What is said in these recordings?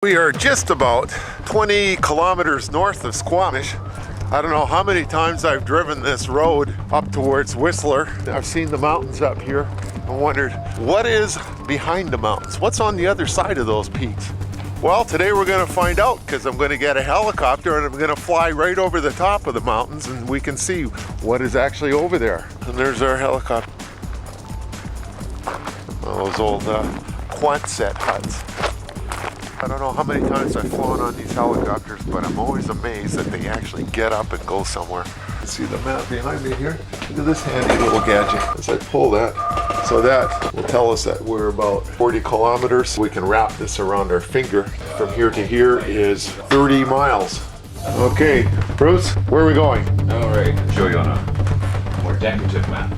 We are just about 20 kilometers north of Squamish. I don't know how many times I've driven this road up towards Whistler. I've seen the mountains up here and wondered, what is behind the mountains? What's on the other side of those peaks? Well, today we're going to find out, because I'm going to get a helicopter and I'm going to fly right over the top of the mountains and we can see what is actually over there. And there's our helicopter. Those old Quonset huts. I don't know how many times I've flown on these helicopters, but I'm always amazed that they actually get up and go somewhere. See the map behind me here? Look at this handy little gadget. As I pull that, so that will tell us that we're about 40 kilometers. We can wrap this around our finger. From here to here is 30 miles. Okay, Bruce, where are we going? All right, I'll show you on a more decorative map.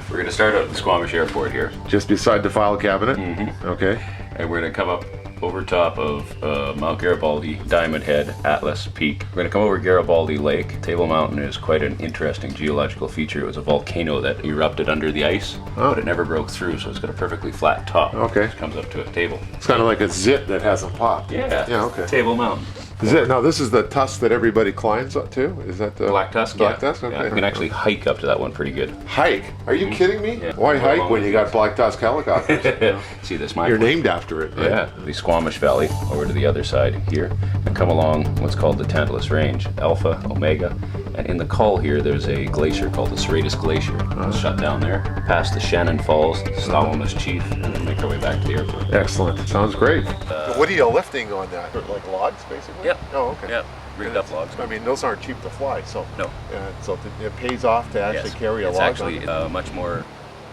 We're going to start out at the Squamish Airport here. Just beside the file cabinet? Mm-hmm. Okay. And we're going to come up over top of Mount Garibaldi, Diamond Head, Atlas Peak. We're going to come over Garibaldi Lake. Table Mountain is quite an interesting geological feature. It was a volcano that erupted under the ice, but it never broke through, so it's got a perfectly flat top. Okay. It comes up to a table. It's kind of like a zit that hasn't popped. Yeah. Yeah, okay. Table Mountain. Is it, now this is the tusk that everybody climbs up to? Is that the Black Tusk? Black Yeah. Tusk? Okay. Yeah, you can actually hike up to that one pretty good. Hike? Are you kidding me? Yeah. Why hike when you got Black Tusk helicopters? See this mine? You're named after it, right? Yeah, the Squamish Valley over to the other side here, and come along what's called the Tantalus Range, Alpha, Omega, and in the col here there's a glacier called the Serratus Glacier. It's shut down there, past the Shannon Falls, Squamish Chief, and then make our way back to the airport. Excellent. Sounds great. What are you lifting on that? Like logs, basically? Yep. Oh, okay. Yeah, rigged up logs. I mean, those aren't cheap to fly, so No. so it pays off to actually carry a log. It's actually much more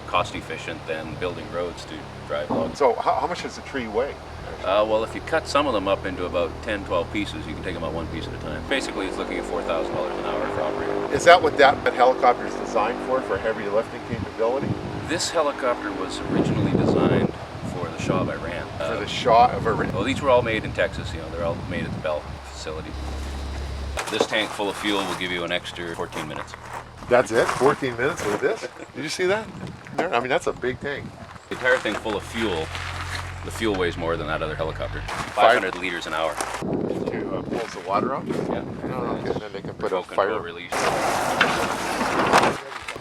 cost efficient than building roads to drive logs. So how much does a tree weigh? Well, if you cut some of them up into about 10, 12 pieces, you can take them out one piece at a time. Basically, it's looking at $4,000 an hour for operating. Is that what that helicopter is designed for heavy lifting capability? This helicopter was originally designed for the Shah of Iran. For the Shah of Iran? Well, these were all made in Texas. You know, they're all made at the Bell facility. This tank full of fuel will give you an extra 14 minutes. That's it? 14 minutes with this? Did you see that? I mean, that's a big tank. The entire thing full of fuel, the fuel weighs more than that other helicopter. 500 liters an hour. To pulls the water up? Yeah. Oh, okay. And then they can put a Provoke and fire. will release.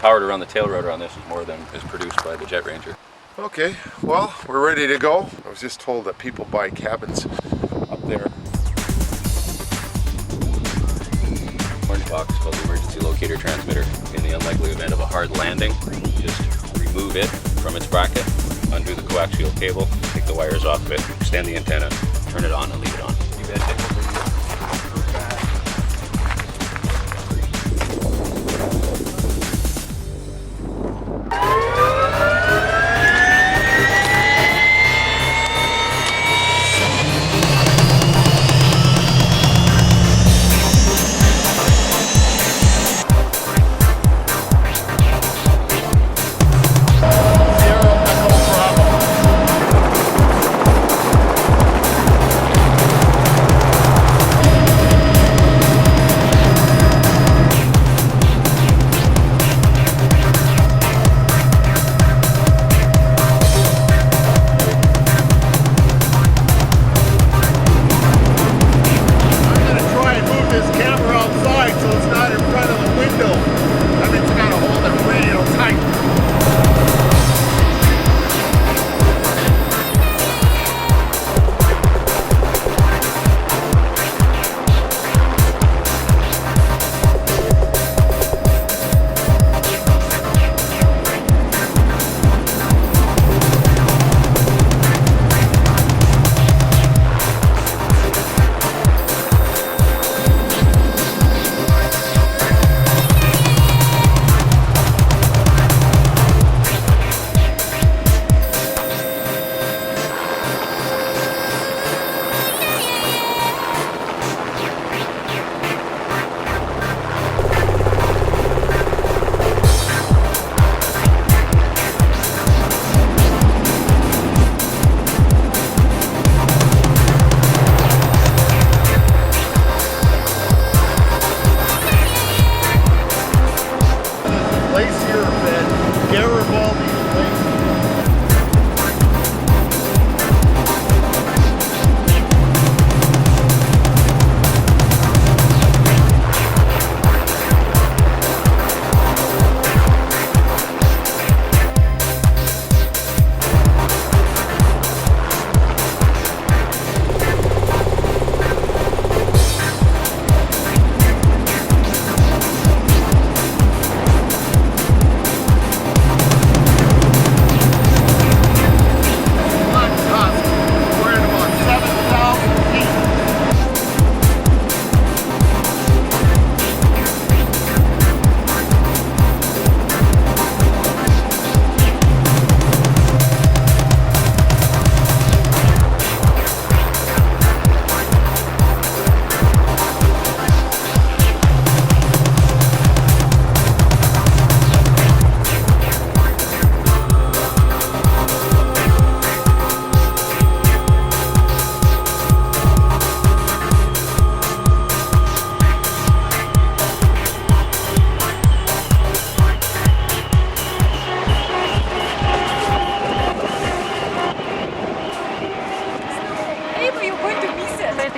Power to run the tail rotor on this is more than is produced by the Jet Ranger. Okay, well, we're ready to go. I was just told that people buy cabins up there. Orange box called the emergency locator transmitter. In the unlikely event of a hard landing, you just remove it from its bracket, undo the coaxial cable, take the wires off of it, extend the antenna, turn it on and leave it on. You bet.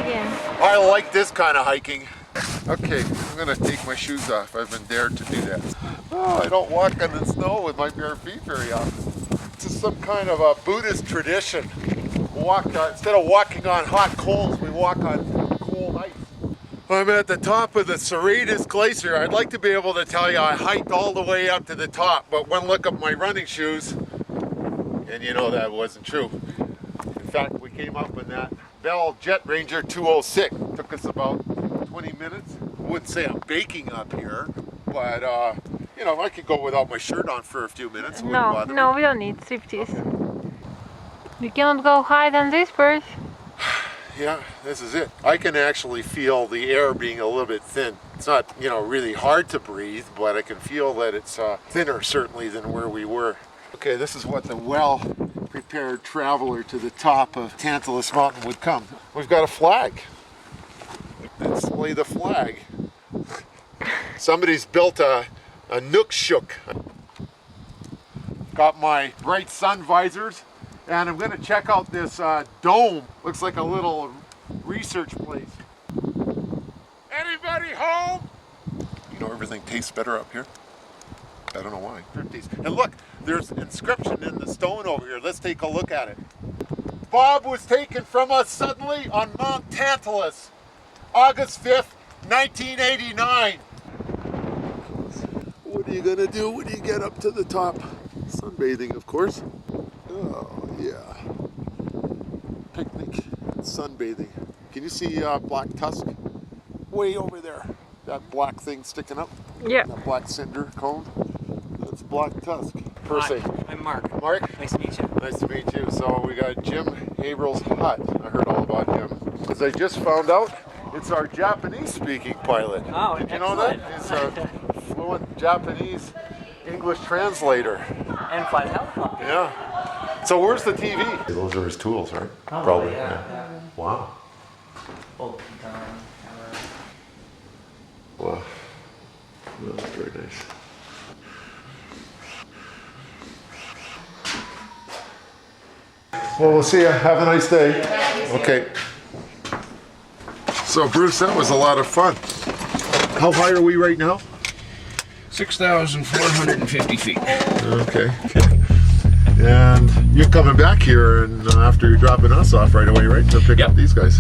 again. I like this kind of hiking. Okay, I'm gonna take my shoes off. I've been dared to do that. Oh, I don't walk in the snow with my bare feet very often. It's just some kind of a Buddhist tradition. Instead of walking on hot coals, we walk on cold ice. I'm at the top of the Cerritos Glacier. I'd like to be able to tell you I hiked all the way up to the top, but one look at my running shoes, and you know that wasn't true. In fact, we came up in that Bell Jet Ranger 206. Took us about 20 minutes. I wouldn't say I'm baking up here, but you know, I could go without my shirt on for a few minutes. It wouldn't bother No, me. we don't need striptease. We cannot go higher than this, Percy. Yeah, this is it. I can actually feel the air being a little bit thin. It's not, you know, really hard to breathe, but I can feel that it's thinner certainly than where we were. Okay, this is what the well-prepared traveler to the top of Tantalus Mountain would come. We've got a flag. Display the flag. Somebody's built a nook-shook. Got my bright sun visors. And I'm going to check out this dome. Looks like a little research place. Anybody home? You know, everything tastes better up here. I don't know why. And look, there's inscription in the stone over here. Let's take a look at it. Bob was taken from us suddenly on Mount Tantalus, August 5th, 1989. What are you going to do when you get up to the top? Sunbathing, of course. Oh, yeah. Picnic, sunbathing. Can you see black tusk? Way over there. That black thing sticking up? Yeah. That black cinder cone? That's black tusk. Percy. Hi, I'm Mark. Mark? Nice to meet you. Nice to meet you. So we got Jim Haverhill's hut. I heard all about him. As I just found out, it's our Japanese-speaking pilot. Oh, did you know that? excellent. He's a fluent Japanese English translator. And flies helicopter. Yeah. So where's the TV? Those are his tools, right? Probably. Yeah. Wow. Old camera. Wow. Well, that's very nice. Well, we'll see you. Have a nice day. Okay. So, Bruce, that was a lot of fun. How high are we right now? 6,450 feet. Okay. And you're coming back here and after you're dropping us off right away, right? To pick up these guys.